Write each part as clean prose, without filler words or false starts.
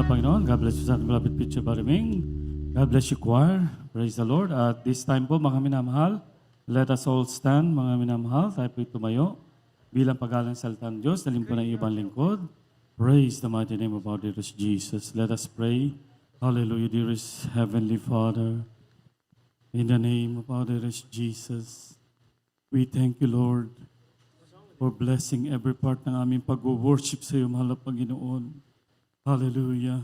mahal na Panginoon. God bless you sa ating malapit picture pariming. God bless you, choir. Praise the Lord. At this time po, mga minamahal, let us all stand, mga minamahal. Tayo po'y tumayo bilang pagalang salita ng Diyos. Dalhin po ng ibang lingkod. Praise the mighty name of our dearest Jesus. Let us pray. Hallelujah, dearest Heavenly Father. In the name of our dearest Jesus, we thank you, Lord, for blessing every part ng aming pag-worship sa iyo, mahal na Panginoon. Hallelujah.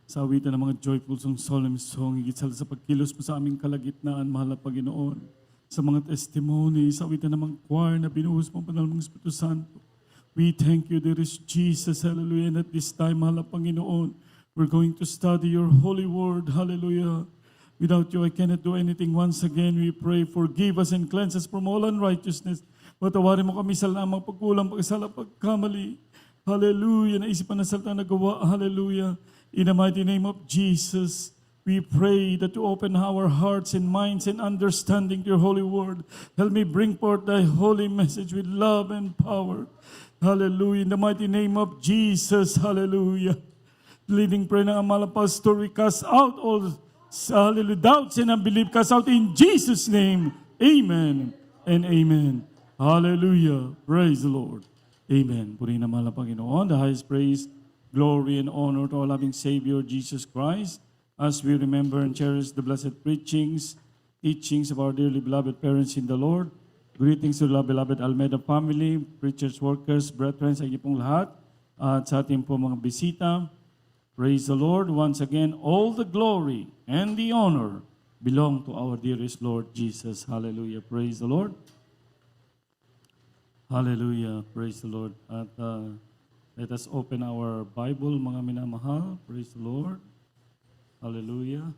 Sa awitan ng mga joyful song, solemn song, higit sa pagkilos mo sa aming kalagitnaan, mahal na Panginoon. Sa mga testimony, sa awitan ng mga choir na binuhos mo panal ng Espiritu Santo. We thank you, dearest Jesus, hallelujah. And at this time, mahal na Panginoon, we're going to study your holy word, hallelujah. Without you, I cannot do anything. Once again, we pray, forgive us and cleanse us from all unrighteousness. Patawarin mo kami sa lamang pagkulang, pagkasala, pagkamali. Hallelujah. Naisipan na salita na gawa. Hallelujah. In the mighty name of Jesus, we pray that you open our hearts and minds and understanding to your holy word. Help me bring forth thy holy message with love and power. Hallelujah. In the mighty name of Jesus. Hallelujah. Leading prayer ng Amala Pastor, we cast out all doubts and unbelief. Cast out in Jesus' name. Amen and amen. Hallelujah. Praise the Lord. Amen. Purihin na mahal na Panginoon. The highest praise, glory, and honor to our loving Savior, Jesus Christ, as we remember and cherish the blessed preachings, teachings of our dearly beloved parents in the Lord. Greetings to the beloved Almeida family, preachers, workers, brethren, sa inyo pong lahat, at sa ating po mga bisita. Praise the Lord. Once again, all the glory and the honor belong to our dearest Lord Jesus. Hallelujah. Praise the Lord. Hallelujah. Praise the Lord. At let us open our Bible, mga minamahal. Praise the Lord. Hallelujah.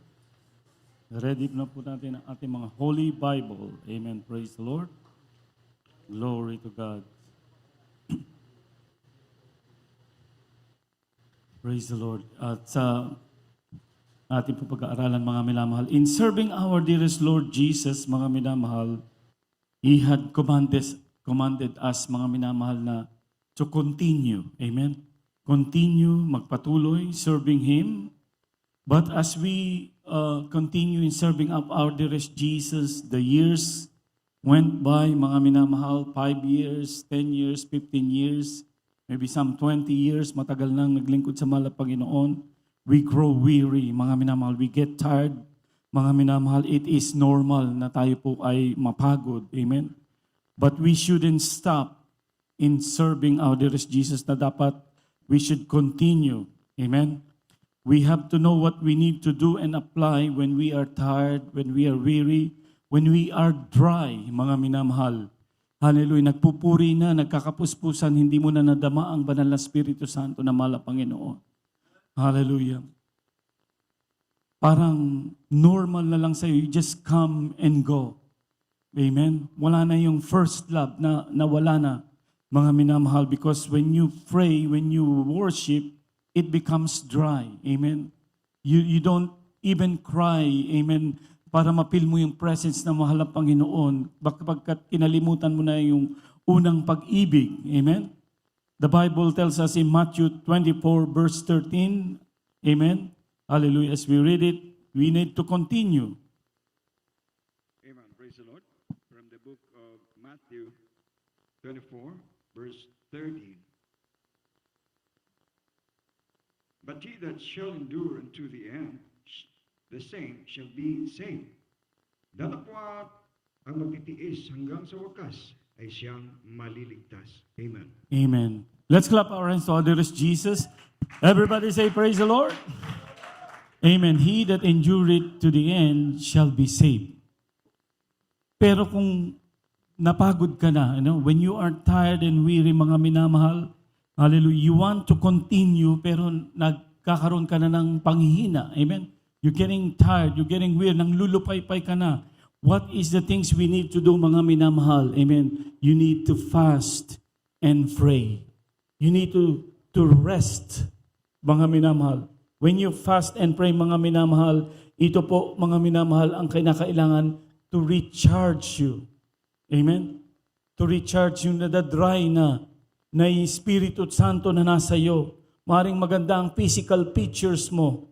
Ready na po natin ang ating mga Holy Bible. Amen. Praise the Lord. Glory to God. Praise the Lord. At sa ating po pag-aaralan, mga minamahal, in serving our dearest Lord Jesus, mga minamahal, He had commanded us, mga minamahal, na to continue. Amen? Continue, magpatuloy, serving Him. But as we continue in serving up our dearest Jesus, the years went by, mga minamahal, 5 years, 10 years, 15 years, maybe some 20 years, matagal nang naglingkod sa mahal na Panginoon. We grow weary, mga minamahal. We get tired, mga minamahal. It is normal na tayo po ay mapagod. Amen? But we shouldn't stop in serving our dearest Jesus, na dapat we should continue. Amen? We have to know what we need to do and apply when we are tired, when we are weary, when we are dry, mga minamahal. Hallelujah. Nagpupuri na, nagkakapuspusan, hindi mo na nadama ang banal na Espiritu Santo na mahal na Panginoon. Hallelujah. Parang normal na lang sa'yo. You just come and go. Amen? Wala na yung first love na nawala na, mga minamahal, because when you pray, when you worship, it becomes dry. Amen? You don't even cry. Amen? Para mapil mo yung presence ng mahal na Panginoon, pagkat kinalimutan mo na yung unang pag-ibig. Amen? The Bible tells us in Matthew 24 verse 13, amen? Hallelujah. As we read it, we need to continue. Amen. Praise the Lord. From the book of Matthew 24 verse 13. But he that shall endure unto the end, the same shall be saved. Datapwat ang magtitiis hanggang sa wakas ay siyang maliligtas. Amen. Amen. Let's clap our hands to our dearest Jesus. Everybody say, praise the Lord. Amen. He that endureth to the end shall be saved. Pero kung napagod ka na, when you are tired and weary, mga minamahal, hallelujah, you want to continue pero nagkakaroon ka na ng panghihina. Amen. You're getting tired, you're getting weary, nang lulupay-pay ka na. What is the things we need to do, mga minamahal? Amen. You need to fast and pray. You need to rest, mga minamahal. When you fast and pray, mga minamahal, ito po, mga minamahal, ang kinakailangan to recharge you. Amen? To recharge you na dry na Espiritu Santo na nasa iyo. Maring maganda ang physical features mo,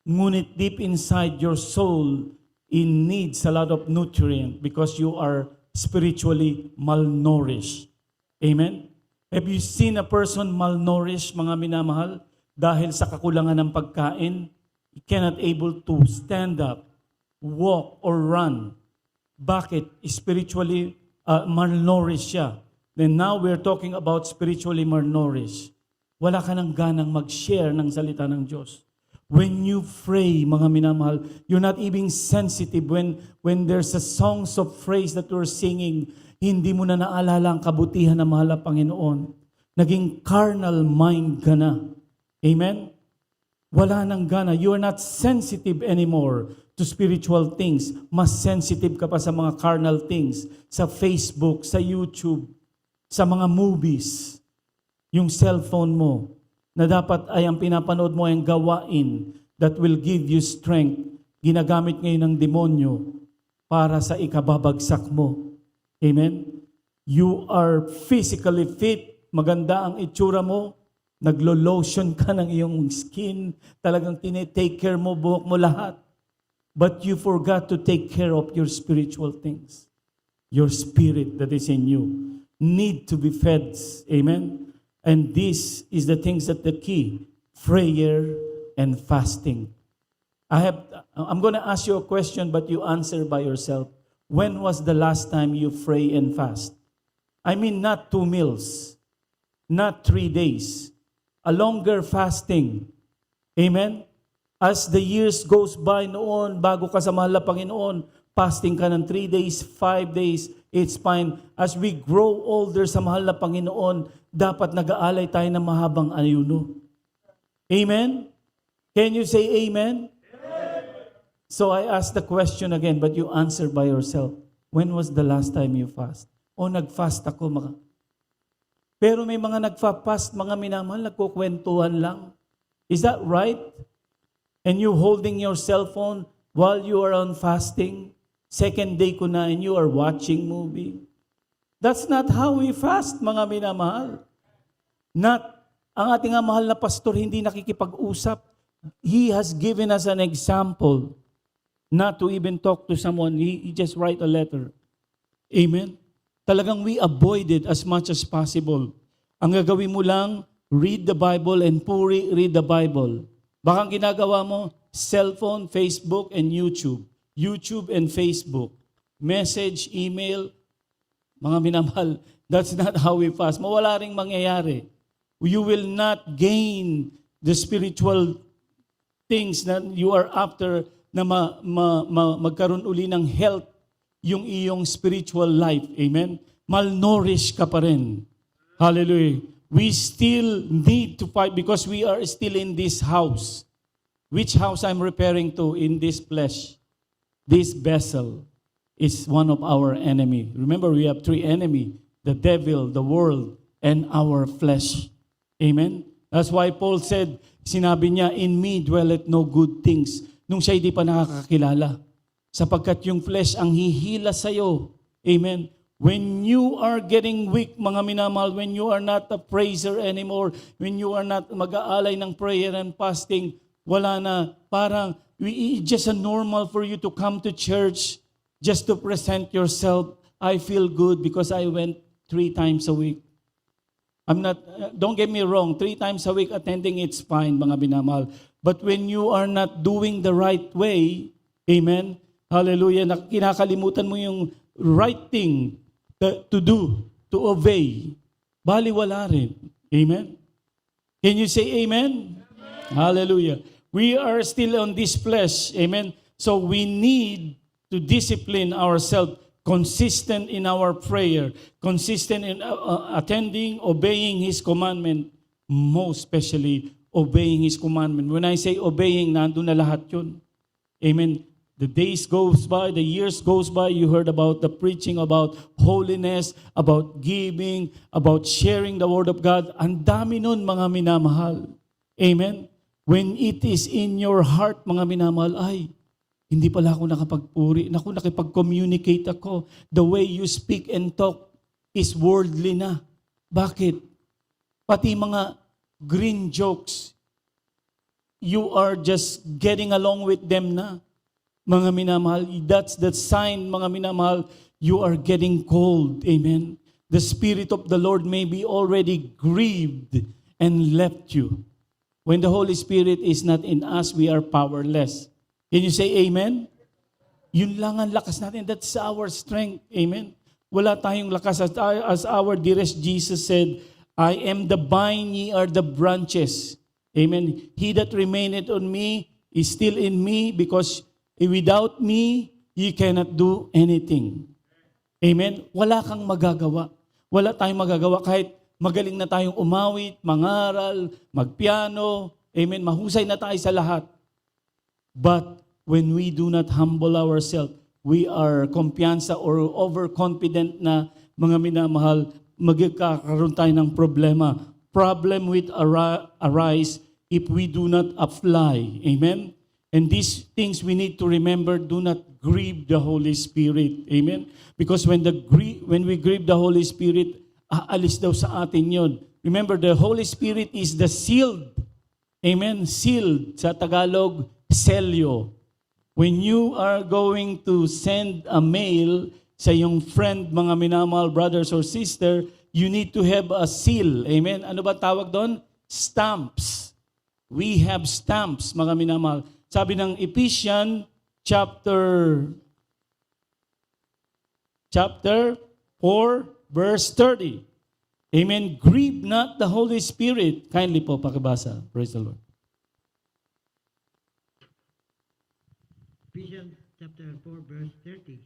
ngunit deep inside your soul, it needs a lot of nutrient because you are spiritually malnourished. Amen? Have you seen a person malnourished, mga minamahal? Dahil sa kakulangan ng pagkain, he cannot able to stand up, walk, or run. Bakit? Spiritually malnourished siya. Then now we're talking about spiritually malnourished. Wala ka nang ganang mag-share ng salita ng Diyos. When you pray, mga minamahal, you're not even sensitive when there's a songs of praise that you're singing, hindi mo na naalala ang kabutihan ng mahal na Panginoon. Naging carnal mind ka na. Amen? Wala nang gana. You are not sensitive anymore to spiritual things. Mas sensitive ka pa sa mga carnal things. Sa Facebook, sa YouTube, sa mga movies. Yung cellphone mo, na dapat ay ang pinapanood mo ay ang gawain that will give you strength. Ginagamit ngayon ng demonyo para sa ikababagsak mo. Amen? You are physically fit. Maganda ang itsura mo. Naglo-lotion ka ng iyong skin. Talagang tinitake care mo, buhok mo lahat. But you forgot to take care of your spiritual things. Your spirit that is in you need to be fed. Amen? And this is the things that the key, prayer and fasting. I'm going to ask you a question, but you answer by yourself. When was the last time you pray and fast? I mean, not 2 meals, not 3 days, a longer fasting. Amen? As the years goes by noon, bago ka sa mahal na Panginoon, fasting ka ng 3 days, 5 days, it's fine. As we grow older sa mahal na Panginoon, dapat nag-aalay tayo ng mahabang ayuno. Amen? Can you say amen? Amen? So I ask the question again, but you answer by yourself. When was the last time you fast? O nag-fast ako, Pero may mga nagfa-fast, mga minamahal, nagkukwentuhan lang. Is that right? And you holding your cell phone while you are on fasting, second day ko na, and you are watching movie. That's not how we fast, mga minamahal. Ang ating mahal na pastor hindi nakikipag-usap. He has given us an example not to even talk to someone. He just write a letter. Amen? Talagang we avoid it as much as possible. Ang gagawin mo lang, read the Bible and puri read the Bible. Baka ang ginagawa mo, cellphone, Facebook, and YouTube. YouTube and Facebook. Message, email. Mga minamahal, that's not how we fast. Mawala ring mangyayari. You will not gain the spiritual things that you are after na magkaroon uli ng health yung iyong spiritual life. Amen? Malnourished ka pa rin. Hallelujah. We still need to fight because we are still in this house. Which house I'm referring to in this flesh? This vessel is one of our enemy. Remember, we have 3 enemy. The devil, the world, and our flesh. Amen? That's why Paul said, sinabi niya, in me dwelleth no good things. Nung siya hindi pa nakakakilala. Sapagkat yung flesh ang hihila sa'yo. Amen? When you are getting weak, mga minamahal, when you are not a praiser anymore, when you are not mag-aalay ng prayer and fasting, wala na. Parang, it's just a normal for you to come to church just to present yourself. I feel good because I went 3 times a week. Don't get me wrong, 3 times a week attending, it's fine, mga binamahal. But when you are not doing the right way, amen, hallelujah, kinakalimutan mo yung right thing to do, to obey, baliwala rin. Amen? Can you say amen? Amen. Hallelujah. We are still on this flesh. Amen? So we need to discipline ourselves, consistent in our prayer, consistent in attending, obeying His commandment, most especially obeying His commandment. When I say obeying, nandun na lahat yun. Amen? The days goes by, the years goes by, you heard about the preaching about holiness, about giving, about sharing the Word of God. Ang dami nun, mga minamahal. Amen? When it is in your heart, mga minamahal, ay, hindi pala ako nakapagpuri. Naku, nakipag-communicate ako. The way you speak and talk is worldly na. Bakit? Pati mga green jokes, you are just getting along with them na. Mga minamahal, that's the sign, mga minamahal, you are getting cold. Amen. The Spirit of the Lord may be already grieved and left you. When the Holy Spirit is not in us, we are powerless. Can you say amen? Yun lang ang lakas natin. That's our strength. Amen. Wala tayong lakas. As our dearest Jesus said, I am the vine, ye are the branches. Amen. He that remaineth on me is still in me, because without me, you cannot do anything. Amen. Wala kang magagawa. Wala tayong magagawa kahit magaling na tayong umawit, mangaral, magpiano. Amen. Mahusay na tayo sa lahat. But when we do not humble ourselves, we are kumpiyansa or overconfident na, mga minamahal, magkakaroon tayo ng problema. Problem will arise if we do not apply. Amen? And these things we need to remember, do not grieve the Holy Spirit. Amen? Because when we grieve the Holy Spirit, aalis daw sa atin yun. Remember, the Holy Spirit is the sealed. Amen? Sealed. Sa Tagalog, selyo. When you are going to send a mail sa iyong friend, mga minamahal brothers or sister, you need to have a seal. Amen? Ano ba tawag doon? Stamps. We have stamps, mga minamahal. Sabi ng Ephesians chapter 4, verse 30. Amen. Grieve not the Holy Spirit. Kindly po, pakibasa. Praise the Lord. Ephesians chapter 4, verse 30.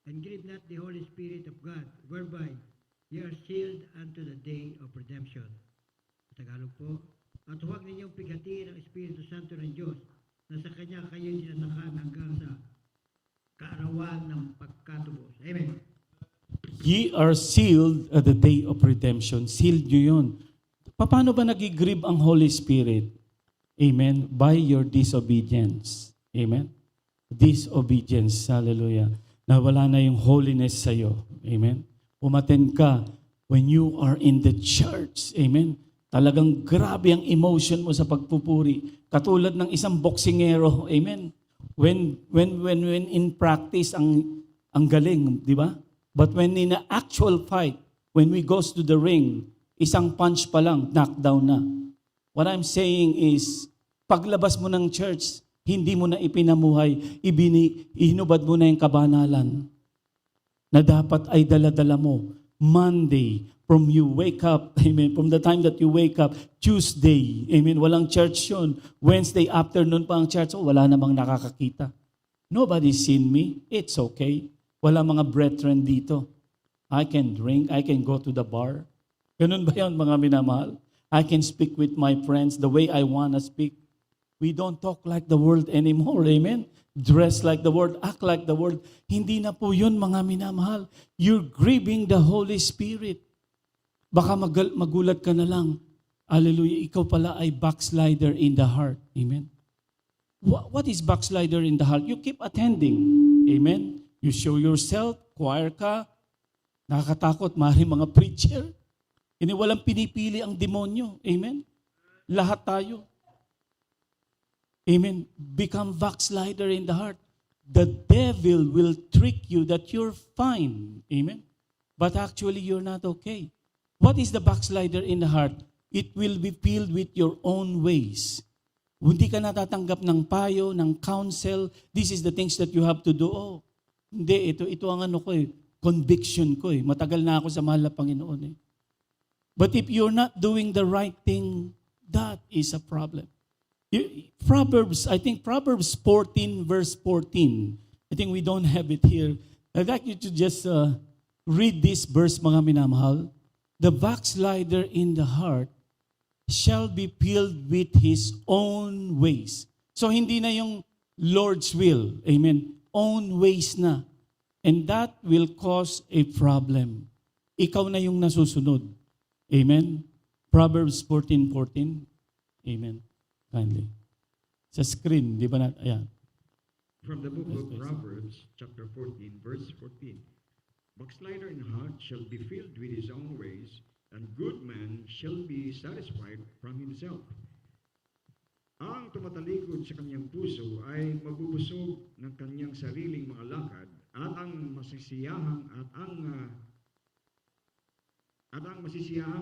And grieve not the Holy Spirit of God, whereby ye are sealed unto the day of redemption. Tagalog po. At huwag ninyong pigatiin ang Espiritu Santo ng Diyos, na sa Kanya kayo tinatakan hanggang sa kaarawan ng pagkatubos. Amen. Ye are sealed at the day of redemption. Sealed nyo yun. Paano ba nag-grieve ang Holy Spirit? Amen. By your disobedience. Amen. Disobedience. Hallelujah. Nawala na yung holiness sa'yo. Amen. Umaten ka when you are in the church. Amen. Talagang grabe ang emotion mo sa pagpupuri. Katulad ng isang boksingero. Amen. When in practice, ang galing, di ba? But when in an actual fight, when we goes to the ring, isang punch pa lang, knockdown na. What I'm saying is, paglabas mo ng church, hindi mo na ipinamuhay, ihinubad mo na yung kabanalan na dapat ay dala-dala mo. Monday, from you wake up, amen, from the time that you wake up, Tuesday, amen, walang church yun. Wednesday afternoon pa ang church, wala namang nakakakita. Nobody's seen me, it's okay. Wala mga brethren dito. I can drink, I can go to the bar. Ganun ba yun, mga minamahal? I can speak with my friends the way I want to speak. We don't talk like the world anymore, amen? Dress like the world, act like the world. Hindi na po yun, mga minamahal. You're grieving the Holy Spirit. Baka magulat ka na lang. Hallelujah, ikaw pala ay backslider in the heart. Amen? What is backslider in the heart? You keep attending. Amen? You show yourself, choir ka, nakakatakot, maaaring mga preacher. Hindi walang pinipili ang demonyo. Amen? Lahat tayo. Amen. Become backslider in the heart. The devil will trick you that you're fine. Amen. But actually, you're not okay. What is the backslider in the heart? It will be filled with your own ways. Hindi ka natatanggap ng payo, ng counsel. This is the things that you have to do. Oh, hindi, ito ang ano ko conviction ko Matagal na ako sa mahal na Panginoon But if you're not doing the right thing, that is a problem. Proverbs 14, verse 14. I think we don't have it here. I'd like you to just read this verse, mga minamahal. The backslider in the heart shall be filled with his own ways. So hindi na yung Lord's will. Amen. Own ways na. And that will cause a problem. Ikaw na yung nasusunod. Amen. Proverbs 14:14. Amen. Kindly. Sa screen, di ba na? Ayan. From the book Yes, of please. Proverbs, chapter 14, verse 14. Backslider in heart shall be filled with his own ways, and good man shall be satisfied from himself. Ang tumatalikod sa kanyang puso ay mabubusog ng kanyang sariling mga lakad at ang masisiyahang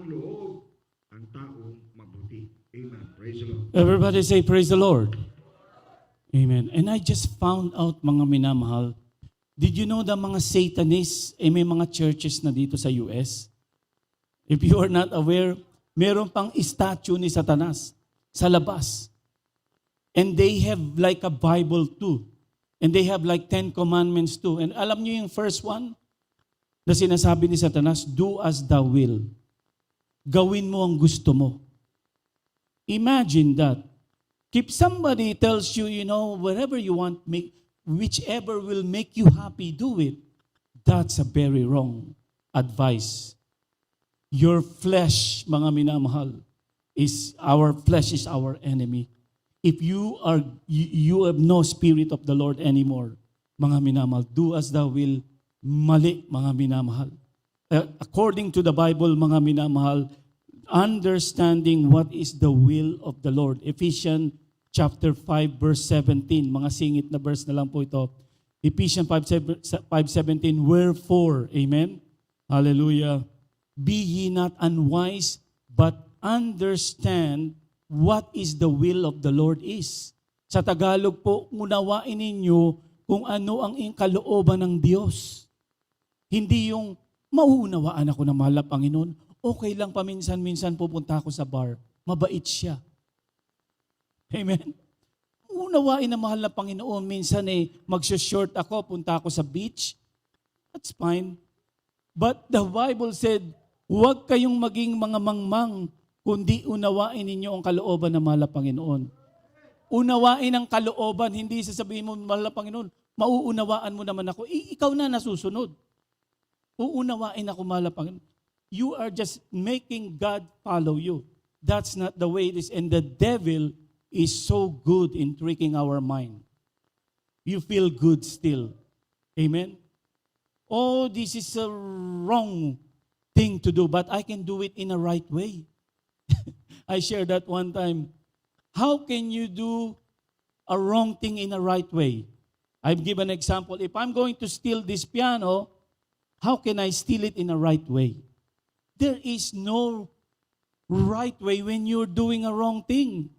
loob ang taong mabuti. Amen. Praise the Lord. Everybody say, praise the Lord. Amen. And I just found out, mga minamahal, did you know that mga Satanists, may mga churches na dito sa US? If you are not aware, meron pang statue ni Satanas sa labas. And they have like a Bible too. And they have like 10 commandments too. And alam niyo yung first one? Na sinasabi ni Satanas, do as thou will. Gawin mo ang gusto mo. Imagine that. If somebody tells you, whatever you want, whichever will make you happy, do it. That's a very wrong advice. Your flesh, mga minamahal, our flesh is our enemy. If you have no spirit of the Lord anymore, mga minamahal, do as thou will, mali, mga minamahal. According to the Bible, mga minamahal, understanding what is the will of the Lord. Ephesians chapter 5 verse 17, mga singit na verse na lang po ito. Ephesians 5:17, wherefore, amen, hallelujah, be ye not unwise, but understand what is the will of the Lord is. Sa Tagalog po, unawain ninyo kung ano ang kalooban ng Diyos. Hindi yung mauunawaan ako na mahal na Panginoon, okay lang paminsan-minsan pupunta ako sa bar, mabait siya. Amen? Unawain na mahal na Panginoon, minsan magsa-short ako, punta ako sa beach, that's fine. But the Bible said, huwag kayong maging mga mangmang, kundi unawain ninyo ang kalooban ng mahal na Panginoon. Unawain ang kalooban, hindi sasabihin mo, mahal na Panginoon, mauunawaan mo naman ako. Ikaw na nasusunod. Uunawain ako, mahal na Panginoon. You are just making God follow you. That's not the way it is. And the devil is so good in tricking our mind. You feel good still. Amen? Oh, this is a wrong thing to do, but I can do it in a right way. I shared that one time. How can you do a wrong thing in a right way? I've given an example. If I'm going to steal this piano, how can I steal it in a right way? There is no right way when you're doing a wrong thing.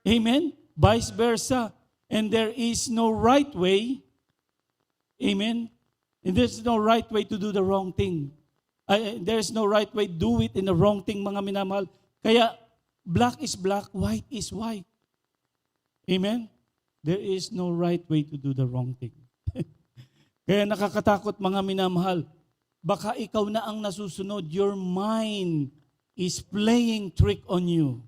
Amen? Vice versa. And there is no right way. Amen? And there's no right way to do the wrong thing. There's no right way to do it in the wrong thing, mga minamahal. Kaya, black is black, white is white. Amen? There is no right way to do the wrong thing. Kaya nakakatakot, mga minamahal. Baka ikaw na ang nasusunod. Your mind is playing trick on you.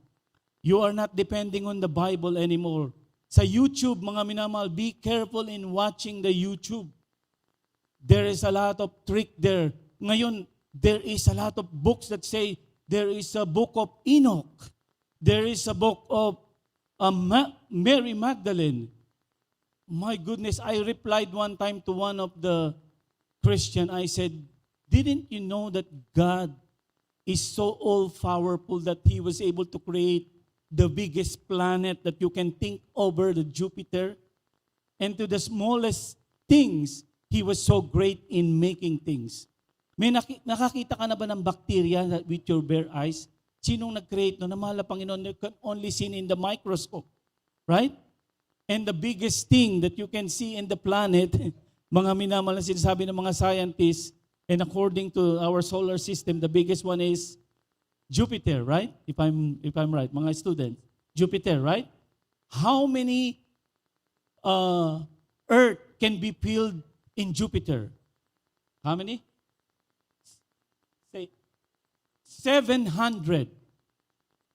You are not depending on the Bible anymore. Sa YouTube, mga minamahal, be careful in watching the YouTube. There is a lot of trick there. Ngayon, there is a lot of books that say, there is a book of Enoch. There is a book of Mary Magdalene. My goodness, I replied one time to one of the Christian. I said, didn't you know that God is so all-powerful that He was able to create the biggest planet that you can think over, the Jupiter? And to the smallest things, He was so great in making things. May nakakita ka na ba ng bacteria with your bare eyes? Sinong nag-create no? Na mahal na Panginoon, you can only see in the microscope. Right? And the biggest thing that you can see in the planet, mga minamahal na sinasabi ng mga scientists, and according to our solar system, the biggest one is Jupiter, right? If I'm right, mga students. Jupiter, right? How many Earth can be filled in Jupiter? How many? 700.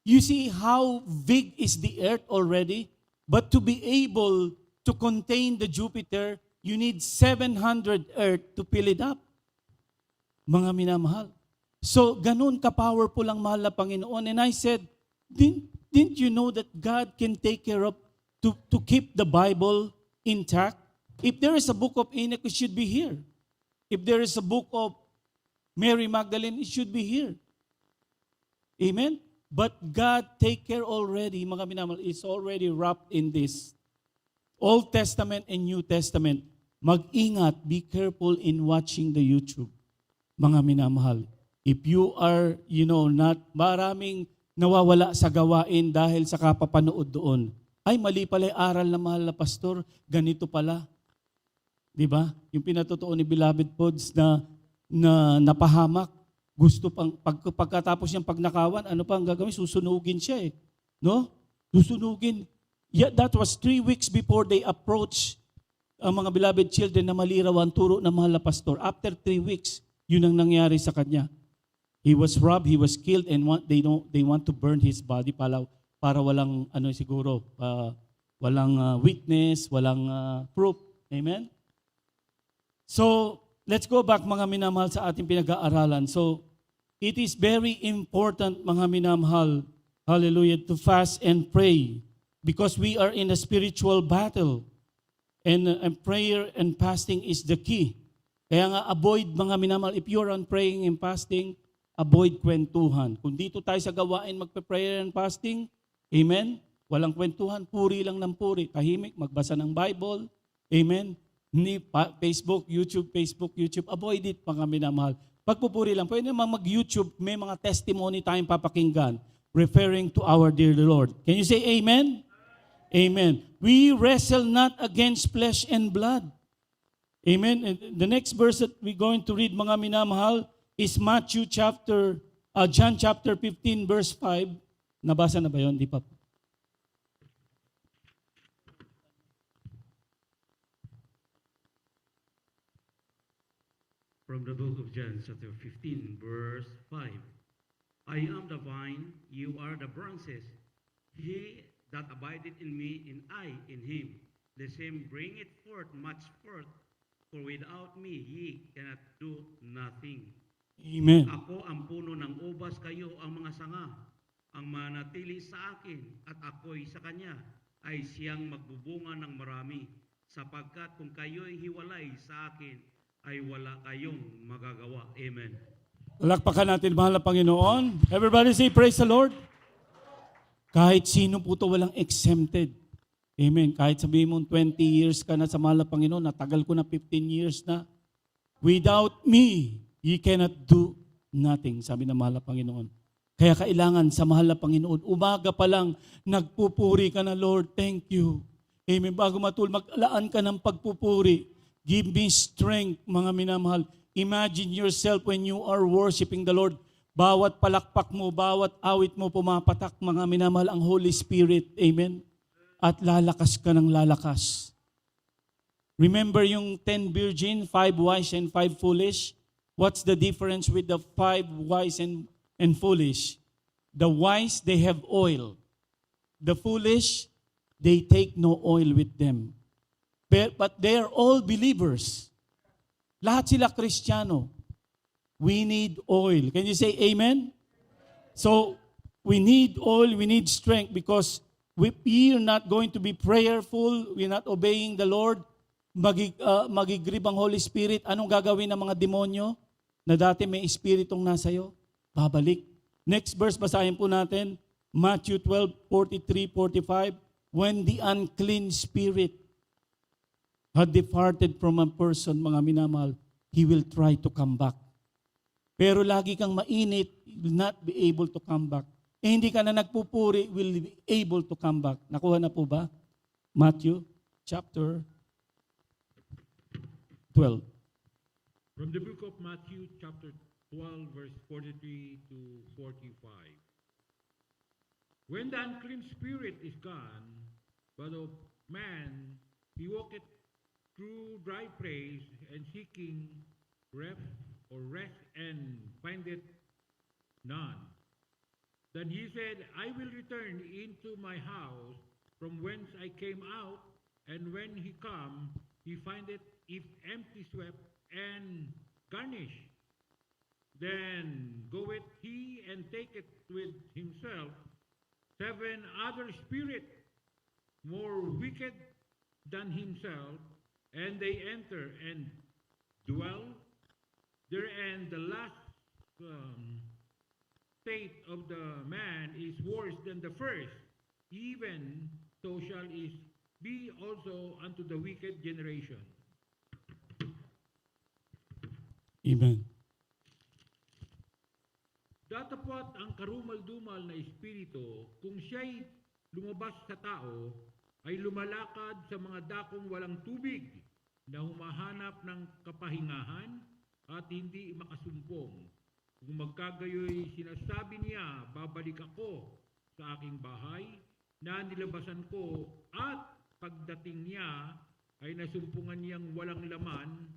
You see how big is the earth already? But to be able to contain the Jupiter, you need 700 earth to fill it up. Mga minamahal. So, ganun ka-powerful ang mahal na Panginoon. And I said, didn't you know that God can take care of, to keep the Bible intact? If there is a book of Enoch, it should be here. If there is a book of Mary Magdalene, it should be here. Amen? But God take care already, mga minamahal, is already wrapped in this. Old Testament and New Testament. Mag-ingat, be careful in watching the YouTube, mga minamahal. If you are, maraming nawawala sa gawain dahil sa kapapanood doon. Ay, mali pala yung aral na mahal na pastor, ganito pala. Di ba? Yung pinatotoo ni Beloved Pods na napahamak. Gusto pang, pagkatapos niyang pagnakawan, ano pa ang gagawin? Susunugin siya eh. No? Susunugin. Yeah, that was 3 weeks before they approached ang mga beloved children na mali raw ang turo ng mahal na pastor. After 3 weeks, yun ang nangyari sa kanya. He was robbed, he was killed, and they want to burn his body para walang walang witness, walang proof. Amen? So, let's go back mga minamahal sa ating pinag-aaralan. So, it is very important mga minamahal, hallelujah, to fast and pray because we are in a spiritual battle. And prayer and fasting is the key. Kaya nga avoid mga minamahal, if you're on praying and fasting, avoid kwentuhan. Kung dito tayo sa gawain magpe-prayer and fasting, amen? Walang kwentuhan, puri lang ng puri. Tahimik, magbasa ng Bible, amen? Facebook, YouTube, avoid it mga minamahal. Pagpupuri lang, pwede naman mag-YouTube, may mga testimony tayong papakinggan referring to our dear Lord. Can you say amen? Amen. We wrestle not against flesh and blood. Amen. And the next verse that we're going to read mga minamahal is John chapter 15 verse 5. Nabasa na ba yun? Di pa po. From the book of John, chapter 15, verse 5. I am the vine, you are the branches. He that abideth in me, and I in him, the same bringeth forth much fruit, for without me ye cannot do nothing. Amen. Ako ang puno ng ubas, kayo ang mga sanga. Ang manatili sa akin at ako'y sa kanya, ay siyang magbubunga ng marami, sapagkat kung kayo'y hiwalay sa akin, ay wala kayong magagawa. Amen. Palakpakan natin, mahal na Panginoon. Everybody say, praise the Lord. Kahit sino po ito walang exempted. Amen. Kahit sabihin mo 20 years ka na sa mahal na Panginoon, natagal ko na 15 years na. Without me, ye cannot do nothing, sabi ng mahal na Panginoon. Kaya kailangan sa mahal na Panginoon, umaga pa lang, nagpupuri ka na, Lord, thank you. Amen. Bago maglaan ka ng pagpupuri. Give me strength, mga minamahal. Imagine yourself when you are worshiping the Lord. Bawat palakpak mo, bawat awit mo pumapatak, mga minamahal, ang Holy Spirit. Amen? At lalakas ka ng lalakas. Remember yung 10 virgin, 5 wise and 5 foolish? What's the difference with the 5 wise and foolish? The wise, they have oil. The foolish, they take no oil with them. But they are all believers. Lahat sila Kristiyano. We need oil. Can you say amen? So, we need oil, we need strength because we are not going to be prayerful, we're not obeying the Lord, magigrib ang Holy Spirit. Anong gagawin ng mga demonyo na dati may espiritong nasa iyo? Babalik. Next verse, basahin po natin. Matthew 12:43-45. When the unclean spirit had departed from a person, mga minamahal, he will try to come back. Pero lagi kang mainit, will not be able to come back. Hindi ka na nagpupuri, will be able to come back. Nakuha na po ba? Matthew chapter 12. From the book of Matthew, chapter 12, verse 43 to 45. When the unclean spirit is gone, but of man, he walketh through dry place and seeking rest and findeth none. Then he said, I will return into my house from whence I came out, and when he come, he findeth it empty, swept, and garnished. Then goeth he and taketh with himself 7 other spirits more wicked than himself, and they enter and dwell there, and the last state of the man is worse than the first, even so shall it be also unto the wicked generation. Amen. Datapwat ang karumal-dumal na espiritu, kung siya'y lumabas sa tao, ay lumalakad sa mga dakong walang tubig na humahanap ng kapahingahan at hindi makasumpong. Kung magkagayoy sinasabi niya, babalik ako sa aking bahay na nilabasan ko at pagdating niya ay nasumpungan niyang walang laman,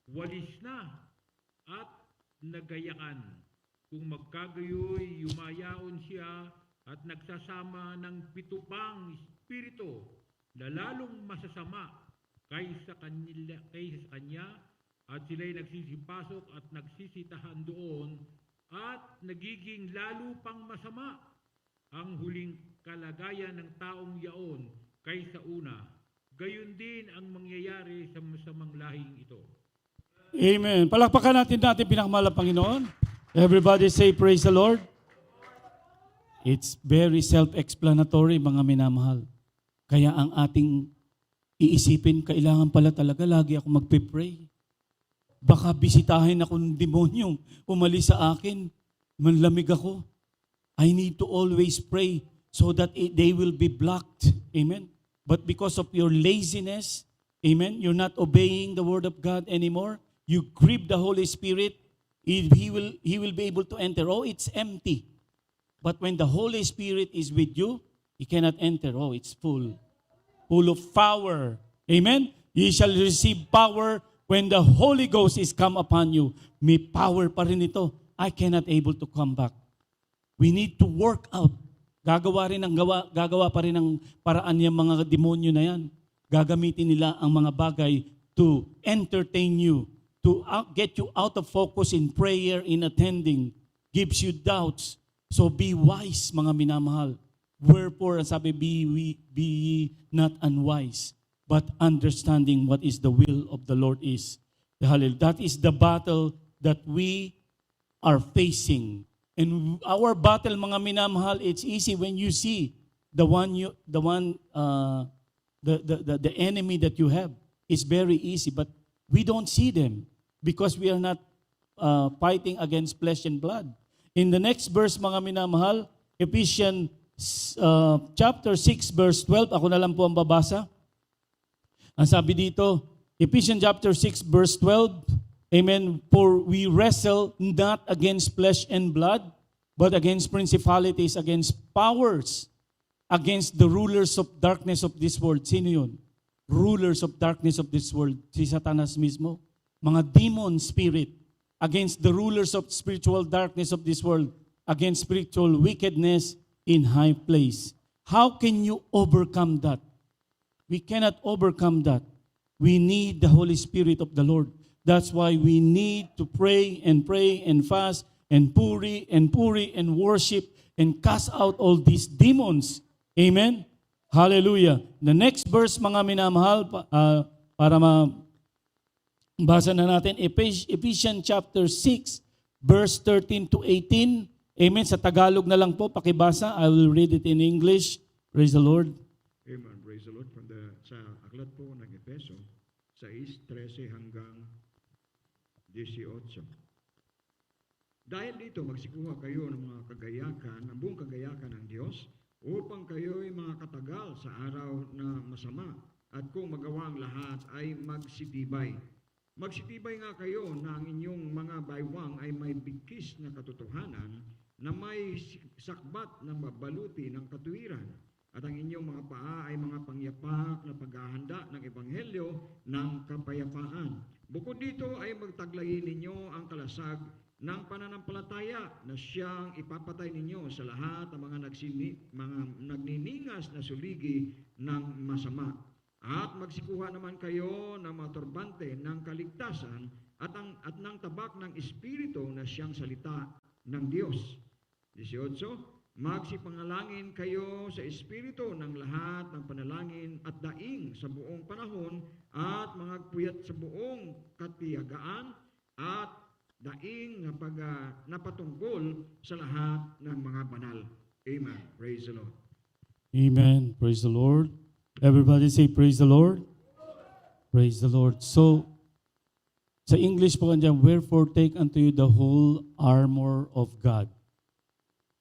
walis na at nagayakan. Kung magkagayoy, yumayaon siya at nagsasama ng pitupang espiritu na lalong masasama kaysa kanya at sila'y nagsisipasok at nagsisitahan doon at nagiging lalo pang masama ang huling kalagayan ng taong yaon kaysa una. Gayon din ang mangyayari sa masamang lahing ito. Amen. Palakpakan natin pinakamahal na Panginoon. Everybody say praise the Lord. It's very self-explanatory, mga minamahal. Kaya ang ating iisipin, kailangan pala talaga lagi ako magpe-pray. Baka bisitahin ako ng demonyong umalis sa akin, manlamig ako. I need to always pray so that they will be blocked. Amen. But because of your laziness, amen, you're not obeying the word of God anymore. You grieve the Holy Spirit. He will be able to enter. Oh, it's empty. But when the Holy Spirit is with you, He cannot enter. Oh, it's full of power. Amen? Ye shall receive power when the Holy Ghost is come upon you. May power pa rin ito. I cannot able to come back. We need to work out. Gagawa pa rin ng paraan yung mga demonyo na yan. Gagamitin nila ang mga bagay to entertain you, to get you out of focus in prayer, in attending, gives you doubts. So be wise, mga minamahal. Wherefore, ang sabi, be ye not unwise, but understanding what is the will of the Lord is. Hallelujah. That is the battle that we are facing. And our battle, mga minamahal, it's easy when you see the enemy that you have. It's very easy, but we don't see them because we are not fighting against flesh and blood. In the next verse, mga minamahal, Ephesians chapter 6, verse 12, ako na lang po ang babasa. Ang sabi dito, Ephesians chapter 6, verse 12, amen, for we wrestle not against flesh and blood, but against principalities, against powers, against the rulers of darkness of this world. Sino yun? Rulers of darkness of this world. Si Satanas mismo. Mga demon spirit. Against the rulers of spiritual darkness of this world. Against spiritual wickedness in high place. How can you overcome that? We cannot overcome that. We need the Holy Spirit of the Lord. That's why we need to pray and fast and puri and worship and cast out all these demons. Amen? Hallelujah. The next verse, mga minamahal, para basa na natin, Ephesians chapter 6, verse 13 to 18. Amen. Sa Tagalog na lang po, pakibasa. I will read it in English. Praise the Lord. Amen. Praise the Lord. Sa aklat po ng Efeso, 6:13 hanggang 18. Dahil dito, magsikuha kayo ng mga kagayakan, ang buong kagayakan ng Diyos, upang kayo'y mga katagal sa araw na masama, at kung magawa ang lahat ay magsitibay. Magsitibay nga kayo na ang inyong mga baywang ay may bigkis na katotohanan, na may sakbat ng mabaluti ng katuwiran, at ang inyong mga paa ay mga pangyapak na paghahanda ng ebanghelyo ng kapayapaan. Bukod dito ay magtaglayin ninyo ang kalasag ng pananampalataya na siyang ipapatay ninyo sa lahat ng mga nagniningas na suligi ng masama. At magsikuha naman kayo ng mga turbante ng kaligtasan at ng tabak ng Espiritu na siyang salita ng Diyos. 18. Magsipangalangin kayo sa Espiritu ng lahat ng panalangin at daing sa buong panahon at mga puyat sa buong katiyagaan at daing nga pag napatungkol sa lahat ng mga banal. Amen. Praise the Lord. Amen. Praise the Lord. Everybody say praise the Lord. Praise the Lord. So, sa English po kanyan, wherefore take unto you the whole armor of God.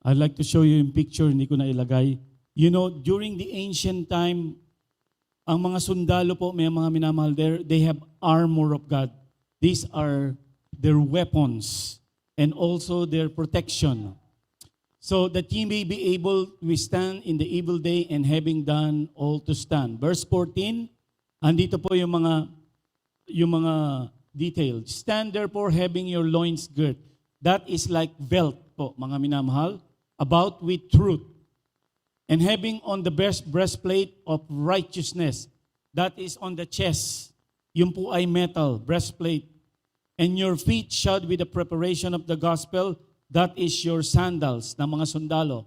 I'd like to show you in picture, hindi ko na ilagay. You know, during the ancient time, ang mga sundalo po, may mga minamahal there, they have armor of God. These are their weapons and also their protection. So that ye may be able to withstand in the evil day and having done all to stand. Verse 14, andito po yung mga details. Stand therefore having your loins girt. That is like belt po, mga minamahal, about with truth. And having on the breastplate of righteousness. That is on the chest. Yung po ay metal, breastplate. And your feet shod with the preparation of the gospel. That is your sandals ng mga sundalo.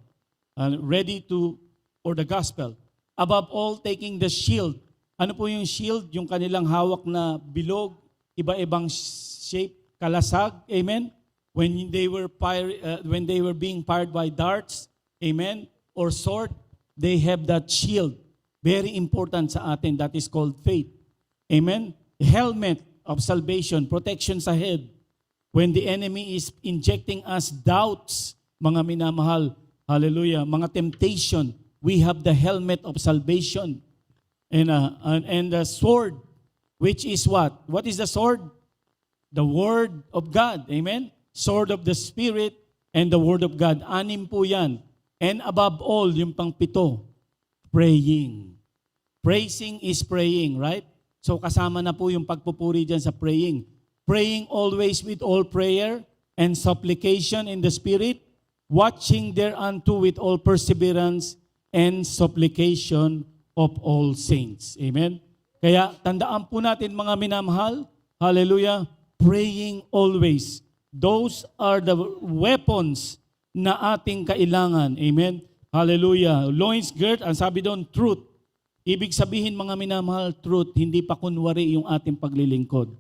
Ready to, for the gospel. Above all, taking the shield. Ano po yung shield? Yung kanilang hawak na bilog, iba-ibang shape, kalasag. Amen? When they were being fired by darts, amen, or sword, they have that shield. Very important sa atin. That is called faith. Amen? Helmet of salvation, protection sa head. When the enemy is injecting us doubts, mga minamahal, hallelujah, mga temptation, we have the helmet of salvation. And the sword, which is what? What is the sword? The Word of God. Amen? Sword of the Spirit and the Word of God. Anim po yan. And above all, yung pang-pito, praying. Praising is praying, right? So kasama na po yung pagpupuri dyan sa praying. Praying always with all prayer and supplication in the Spirit, watching thereunto with all perseverance and supplication of all saints. Amen? Kaya tandaan po natin mga minamahal, hallelujah, praying always. Those are the weapons na ating kailangan. Amen? Hallelujah. Loins girt, ang sabi doon, truth. Ibig sabihin mga minamahal, truth, hindi pa kunwari yung ating paglilingkod.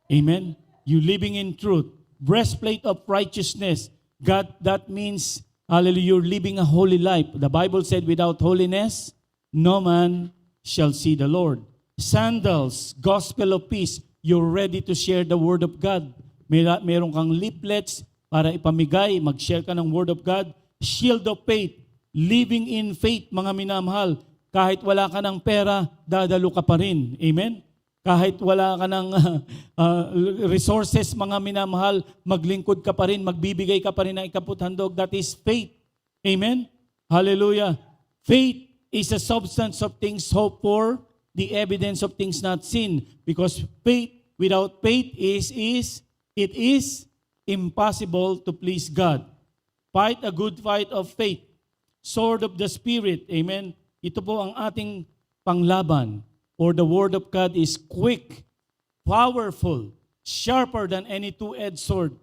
Amen? You living in truth. Breastplate of righteousness. God, that means, hallelujah, you're living a holy life. The Bible said, without holiness, no man shall see the Lord. Sandals, gospel of peace. You're ready to share the word of God. Meron kang leaflets para ipamigay, mag-share ka ng word of God. Shield of faith. Living in faith, mga minamahal. Kahit wala ka ng pera, dadalo ka pa rin. Amen? Kahit wala ka ng resources, mga minamahal, maglingkod ka pa rin, magbibigay ka pa rin ng ikaputhandog. That is faith. Amen? Hallelujah. Faith is a substance of things hoped for, the evidence of things not seen. Because faith, without faith it is impossible to please God. Fight a good fight of faith. Sword of the Spirit. Amen? Ito po ang ating panglaban. For the word of God is quick, powerful, sharper than any two-edged sword,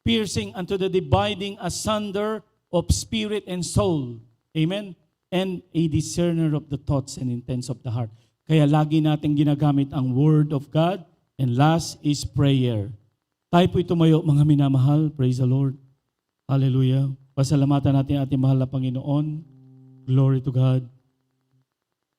piercing unto the dividing asunder of spirit and soul. Amen? And a discerner of the thoughts and intents of the heart. Kaya lagi natin ginagamit ang word of God. And last is prayer. Tayo po'y tumayo, mga minamahal. Praise the Lord. Hallelujah. Pasalamatan natin ating mahal na Panginoon. Glory to God.